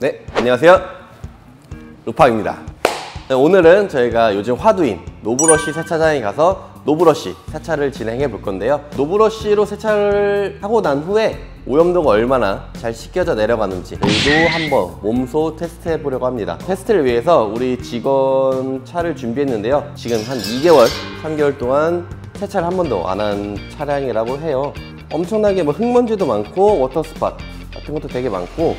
네, 안녕하세요. 루팡입니다. 오늘은 저희가 요즘 화두인 노브러쉬 세차장에 가서 노브러쉬 세차를 진행해 볼 건데요. 노브러쉬로 세차를 하고 난 후에 오염도가 얼마나 잘 씻겨져 내려가는지 저희도 한번 몸소 테스트해 보려고 합니다. 테스트를 위해서 우리 직원 차를 준비했는데요. 지금 한 2개월, 3개월 동안 세차를 한 번도 안 한 차량이라고 해요. 엄청나게 뭐 흙먼지도 많고 워터스팟 같은 것도 되게 많고,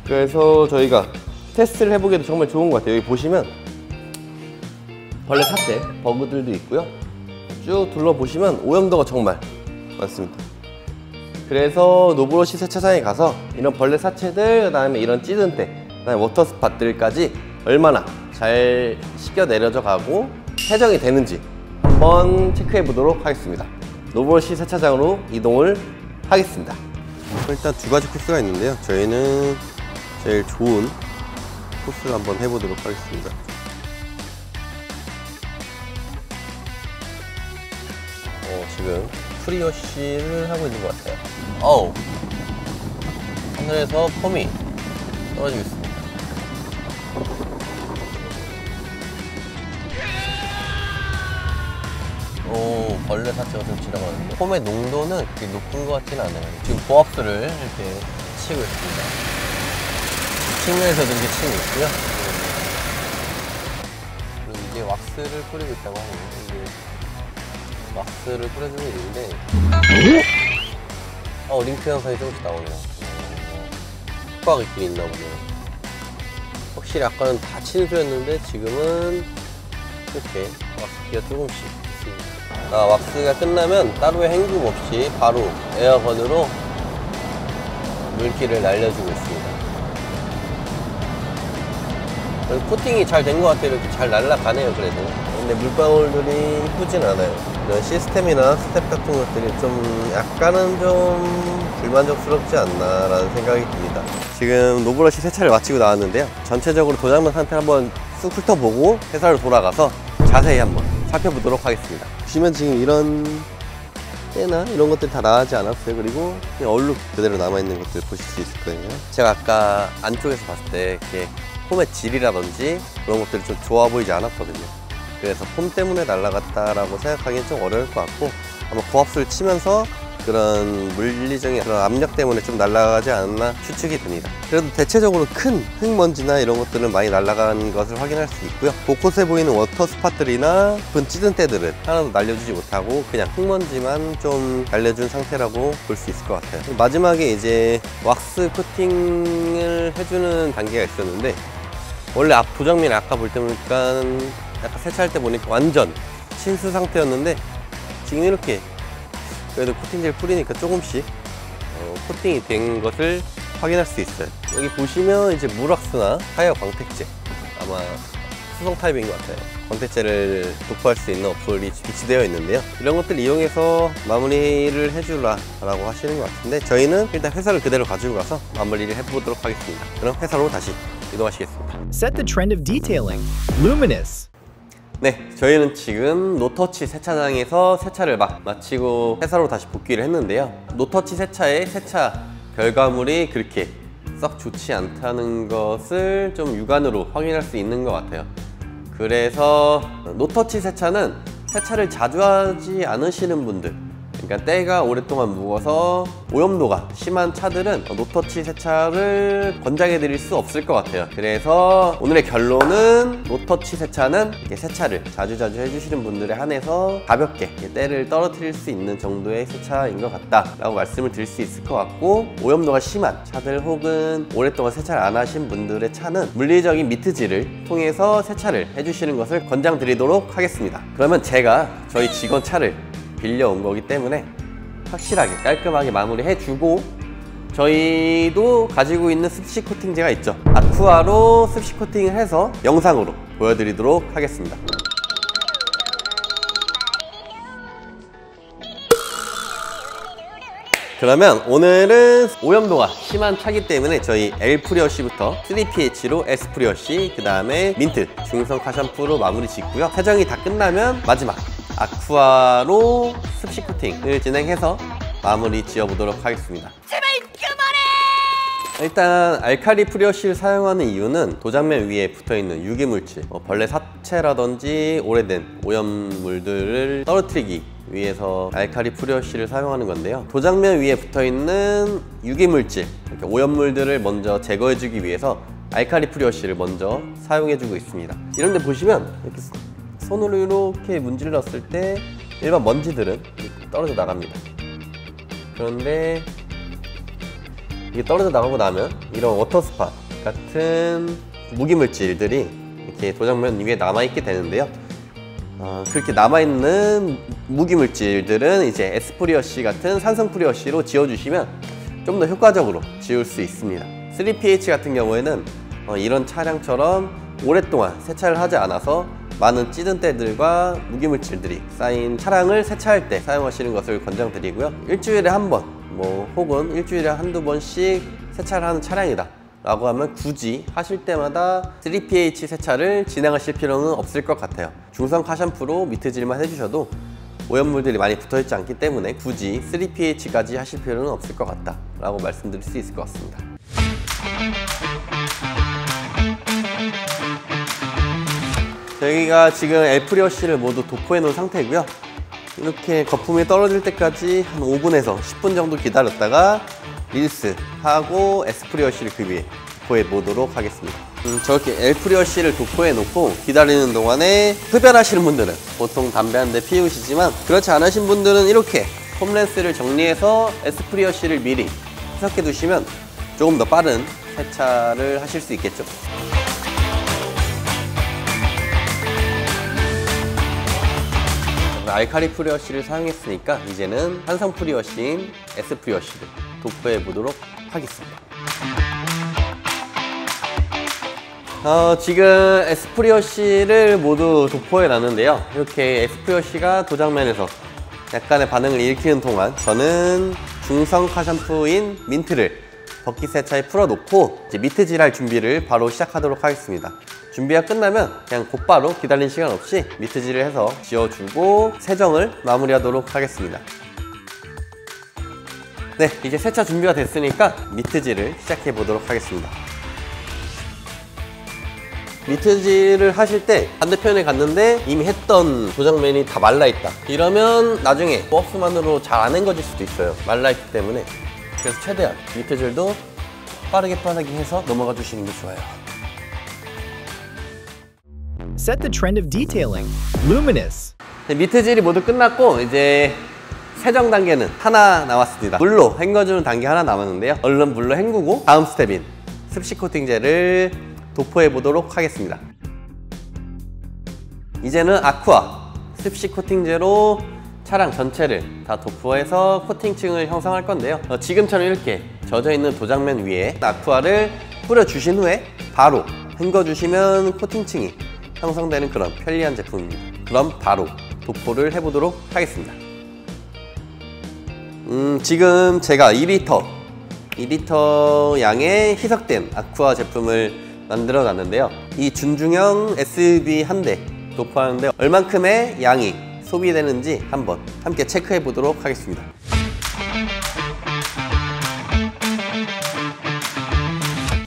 그래서 저희가 테스트를 해보기에도 정말 좋은 것 같아요. 여기 보시면 벌레 사체, 버그들도 있고요. 쭉 둘러보시면 오염도가 정말 많습니다. 그래서 노브러쉬 세차장에 가서 이런 벌레 사체들, 그 다음에 이런 찌든 때, 그 다음에 워터스팟들까지 얼마나 잘 씻겨 내려져 가고 세정이 되는지 한번 체크해 보도록 하겠습니다. 노브러쉬 세차장으로 이동을 하겠습니다. 일단 두 가지 코스가 있는데요. 저희는 제일 좋은 코스를 한번 해보도록 하겠습니다. 지금 프리워시를 하고 있는 것 같아요. 어우, 하늘에서 폼이 떨어지고 있습니다. 오, 벌레 사체가 좀 지나가는데 폼의 농도는 그렇게 높은 것 같지는 않아요. 지금 고압수를 이렇게 치고 있습니다. 측면에서도 이렇게 치고 있고요. 그리고 이제 왁스를 뿌리고 있다고 하네요. 왁스를 뿌려주고 있는데 링크 현상이 조금씩 나오네요. 효과가 있긴 있나 보네요. 확실히 아까는 다 친수였는데 지금은 이렇게 왁스기가 조금씩 있습니다. 왁스가 끝나면 따로의 헹굼 없이 바로 에어건으로 물기를 날려주고 있습니다. 코팅이 잘 된 것 같아요. 이렇게 잘 날아가네요. 그래도 근데 물방울들이 이쁘진 않아요. 이런 시스템이나 스텝 같은 것들이 좀 약간은 좀 불만족스럽지 않나 라는 생각이 듭니다. 지금 노브러쉬 세차를 마치고 나왔는데요. 전체적으로 도장면 상태를 한번 쑥 훑어보고 회사로 돌아가서 자세히 한번 살펴보도록 하겠습니다. 보시면 지금 이런 때나 이런 것들이 다 나가지 않았어요. 그리고 그냥 얼룩 그대로 남아있는 것들 보실 수 있을 거예요. 제가 아까 안쪽에서 봤을 때 이렇게 폼의 질이라든지 그런 것들이 좀 좋아 보이지 않았거든요. 그래서 폼 때문에 날아갔다라고 생각하기엔 좀 어려울 것 같고, 아마 고압수를 치면서 그런 물리적인 그런 압력 때문에 좀 날아가지 않았나 추측이 듭니다. 그래도 대체적으로 큰 흙먼지나 이런 것들은 많이 날아간 것을 확인할 수 있고요. 곳곳에 보이는 워터 스팟들이나 깊은 찌든 때들은 하나도 날려주지 못하고 그냥 흙먼지만 좀 날려준 상태라고 볼 수 있을 것 같아요. 마지막에 이제 왁스 코팅을 해주는 단계가 있었는데, 원래 앞 부정면 아까 볼 때 보니까 약간 세차할 때 보니까 완전 친수 상태였는데 지금 이렇게 그래도 코팅제를 뿌리니까 조금씩 코팅이 된 것을 확인할 수 있어요. 여기 보시면 이제 물왁스나 타이어 광택제, 아마 수성 타입인 것 같아요. 광택제를 도포할 수 있는 어플이 비치되어 있는데요. 이런 것들 이용해서 마무리를 해주라 라고 하시는 것 같은데, 저희는 일단 회사를 그대로 가지고 가서 마무리를 해보도록 하겠습니다. 그럼 회사로 다시 이동하시겠습니다. Set the trend of detailing. Luminous. 네, 저희는 지금 노터치 세차장에서 세차를 마치고 회사로 다시 복귀를 했는데요. 노터치 세차의 세차 결과물이 그렇게 썩 좋지 않다는 것을 좀 육안으로 확인할 수 있는 것 같아요. 그래서 노터치 세차는 세차를 자주 하지 않으시는 분들, 그러니까 때가 오랫동안 묵어서 오염도가 심한 차들은 노터치 세차를 권장해 드릴 수 없을 것 같아요. 그래서 오늘의 결론은 노터치 세차는 세차를 자주자주 해주시는 분들에 한해서 가볍게 때를 떨어뜨릴 수 있는 정도의 세차인 것 같다 라고 말씀을 드릴 수 있을 것 같고, 오염도가 심한 차들 혹은 오랫동안 세차를 안 하신 분들의 차는 물리적인 미트질을 통해서 세차를 해주시는 것을 권장드리도록 하겠습니다. 그러면 제가 저희 직원 차를 빌려온 거기 때문에 확실하게 깔끔하게 마무리해주고, 저희도 가지고 있는 습식 코팅제가 있죠. 아쿠아로 습식 코팅을 해서 영상으로 보여드리도록 하겠습니다. 그러면 오늘은 오염도가 심한 차기 때문에 저희 L 프리워시부터 3pH로 S 프리워시, 그 다음에 민트 중성카 샴푸로 마무리 짓고요. 세정이 다 끝나면 마지막 아쿠아로 습식 코팅을 진행해서 마무리 지어보도록 하겠습니다. 제발 그만해! 일단 알칼리 프리워시를 사용하는 이유는 도장면 위에 붙어있는 유기물질, 벌레 사체라든지 오래된 오염물들을 떨어뜨리기 위해서 알칼리 프리워시를 사용하는 건데요. 도장면 위에 붙어있는 유기물질, 이렇게 오염물들을 먼저 제거해주기 위해서 알칼리 프리워시를 먼저 사용해주고 있습니다. 이런 데 보시면 이렇게 손으로 이렇게 문질렀을 때 일반 먼지들은 떨어져 나갑니다. 그런데 이게 떨어져 나가고 나면 이런 워터스팟 같은 무기물질들이 이렇게 도장면 위에 남아있게 되는데요. 그렇게 남아있는 무기물질들은 이제 에스프리워시 같은 산성 프리워시로 지워주시면 좀 더 효과적으로 지울 수 있습니다. 3PH 같은 경우에는 이런 차량처럼 오랫동안 세차를 하지 않아서 많은 찌든 때들과 무기물질들이 쌓인 차량을 세차할 때 사용하시는 것을 권장드리고요. 일주일에 한 번, 혹은 일주일에 한두 번씩 세차를 하는 차량이다 라고 하면 굳이 하실 때마다 3PH 세차를 진행하실 필요는 없을 것 같아요. 중성 카샴푸로 미트질만 해주셔도 오염물들이 많이 붙어있지 않기 때문에 굳이 3PH까지 하실 필요는 없을 것 같다 라고 말씀드릴 수 있을 것 같습니다. 저희가 지금 엘프리워시를 모두 도포해 놓은 상태고요. 이렇게 거품이 떨어질 때까지 한 5분에서 10분 정도 기다렸다가 릴스하고 에스프리워시를 그 위에 도포해 보도록 하겠습니다. 저렇게 엘프리워시를 도포해 놓고 기다리는 동안에 흡연하시는 분들은 보통 담배 한 대 피우시지만 그렇지 않으신 분들은 이렇게 폼렌스를 정리해서 에스프리워시를 미리 희석해 두시면 조금 더 빠른 세차를 하실 수 있겠죠. 알칼리 프리워시를 사용했으니까 이제는 산성 프리워시인 에스프리워시를 도포해 보도록 하겠습니다. 지금 에스프리워시를 모두 도포해 놨는데요. 이렇게 에스프리워시가 도장면에서 약간의 반응을 일으키는 동안 저는 중성 카샴푸인 민트를 버킷 세차에 풀어놓고 이제 미트질할 준비를 바로 시작하도록 하겠습니다. 준비가 끝나면 그냥 곧바로 기다리는 시간 없이 미트질을 해서 지워주고 세정을 마무리하도록 하겠습니다. 네, 이제 세차 준비가 됐으니까 미트질을 시작해 보도록 하겠습니다. 미트질을 하실 때 반대편에 갔는데 이미 했던 도장면이 다 말라있다 이러면 나중에 버스만으로 잘 안 헹궈질 수도 있어요. 말라있기 때문에. 그래서 최대한 미트질도 빠르게 해서 넘어가 주시는 게 좋아요. Set the trend of detailing. Luminous. 네, 미트질이 모두 끝났고 이제 세정 단계는 하나 남았습니다. 물로 헹궈주는 단계 하나 남았는데요. 얼른 물로 헹구고 다음 스텝인 습식 코팅제를 도포해 보도록 하겠습니다. 이제는 아쿠아 습식 코팅제로 차량 전체를 다 도포해서 코팅층을 형성할 건데요. 지금처럼 이렇게 젖어있는 도장면 위에 아쿠아를 뿌려주신 후에 바로 헹궈주시면 코팅층이 형성되는 그런 편리한 제품입니다. 그럼 바로 도포를 해보도록 하겠습니다. 지금 제가 2리터 양의 희석된 아쿠아 제품을 만들어 놨는데요. 이 준중형 SUV 한 대 도포하는데 얼만큼의 양이 소비되는지 한번 함께 체크해 보도록 하겠습니다.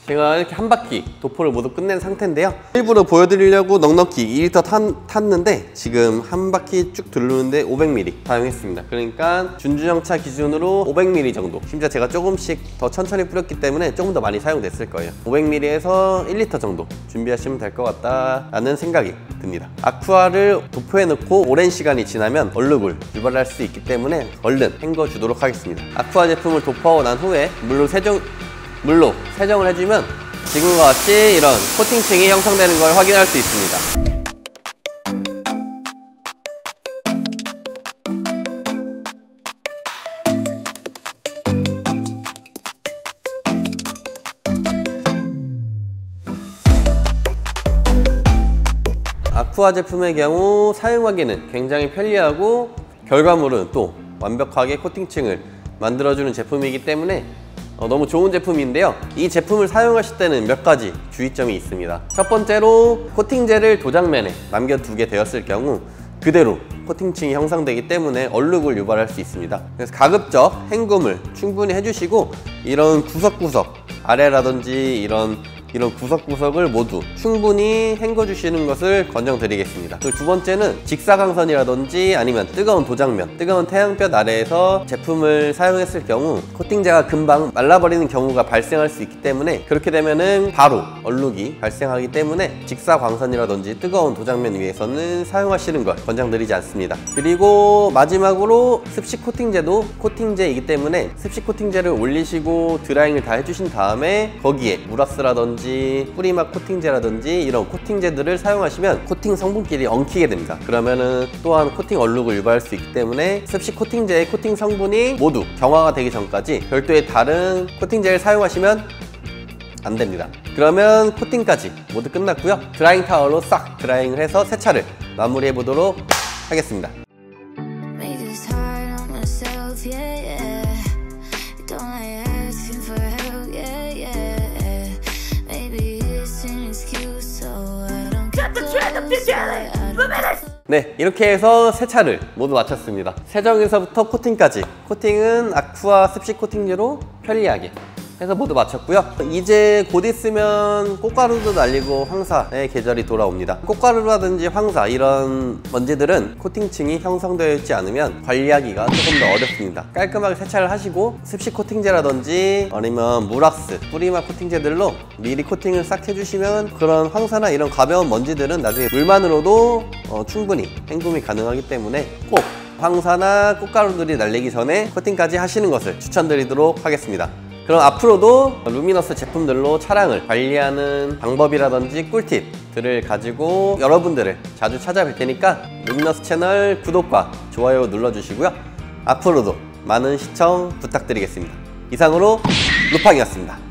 제가 이렇게 한 바퀴 도포를 모두 끝낸 상태인데요. 일부러 보여드리려고 넉넉히 2리터 탔는데 지금 한 바퀴 쭉 돌르는데 500ml 사용했습니다. 그러니까 준주정차 기준으로 500ml 정도, 심지어 제가 조금씩 더 천천히 뿌렸기 때문에 조금 더 많이 사용됐을 거예요. 500ml에서 1리터 정도 준비하시면 될 것 같다라는 생각이 듭니다. 아쿠아를 도포해 놓고 오랜 시간이 지나면 얼룩을 유발할 수 있기 때문에 얼른 헹궈 주도록 하겠습니다. 아쿠아 제품을 도포하고 난 후에 물로 세정을 해주면 지금과 같이 이런 코팅층이 형성되는 걸 확인할 수 있습니다. 아쿠아 제품의 경우 사용하기는 굉장히 편리하고 결과물은 또 완벽하게 코팅층을 만들어주는 제품이기 때문에 너무 좋은 제품인데요. 이 제품을 사용하실 때는 몇 가지 주의점이 있습니다. 첫 번째로 코팅제를 도장면에 남겨두게 되었을 경우 그대로 코팅층이 형성되기 때문에 얼룩을 유발할 수 있습니다. 그래서 가급적 헹굼을 충분히 해주시고 이런 구석구석 아래라든지 이런 구석구석을 모두 충분히 헹궈 주시는 것을 권장드리겠습니다. 그리고 두 번째는 직사광선이라든지 아니면 뜨거운 도장면, 뜨거운 태양볕 아래에서 제품을 사용했을 경우 코팅제가 금방 말라버리는 경우가 발생할 수 있기 때문에, 그렇게 되면은 바로 얼룩이 발생하기 때문에 직사광선이라든지 뜨거운 도장면 위에서는 사용하시는 걸 권장드리지 않습니다. 그리고 마지막으로 습식 코팅제도 코팅제이기 때문에 습식 코팅제를 올리시고 드라잉을 다 해주신 다음에 거기에 무락스라든지 뿌리막 코팅제라든지 이런 코팅제들을 사용하시면 코팅 성분끼리 엉키게 됩니다. 그러면은 또한 코팅 얼룩을 유발할 수 있기 때문에 습식 코팅제의 코팅 성분이 모두 경화가 되기 전까지 별도의 다른 코팅제를 사용하시면 안 됩니다. 그러면 코팅까지 모두 끝났고요. 드라잉 타월로 싹 드라잉을 해서 세차를 마무리해 보도록 하겠습니다. 네, 이렇게 해서 세차를 모두 마쳤습니다. 세정에서부터 코팅까지, 코팅은 아쿠아 습식 코팅제로 편리하게 해서 모두 마쳤고요. 이제 곧 있으면 꽃가루도 날리고 황사의 계절이 돌아옵니다. 꽃가루라든지 황사 이런 먼지들은 코팅층이 형성되어 있지 않으면 관리하기가 조금 더 어렵습니다. 깔끔하게 세차를 하시고 습식 코팅제라든지 아니면 무락스, 뿌리막 코팅제들로 미리 코팅을 싹 해주시면 그런 황사나 이런 가벼운 먼지들은 나중에 물만으로도 충분히 헹굼이 가능하기 때문에 꼭 황사나 꽃가루들이 날리기 전에 코팅까지 하시는 것을 추천드리도록 하겠습니다. 그럼 앞으로도 루미너스 제품들로 차량을 관리하는 방법이라든지 꿀팁들을 가지고 여러분들을 자주 찾아뵐 테니까 루미너스 채널 구독과 좋아요 눌러주시고요. 앞으로도 많은 시청 부탁드리겠습니다. 이상으로 루팡이었습니다.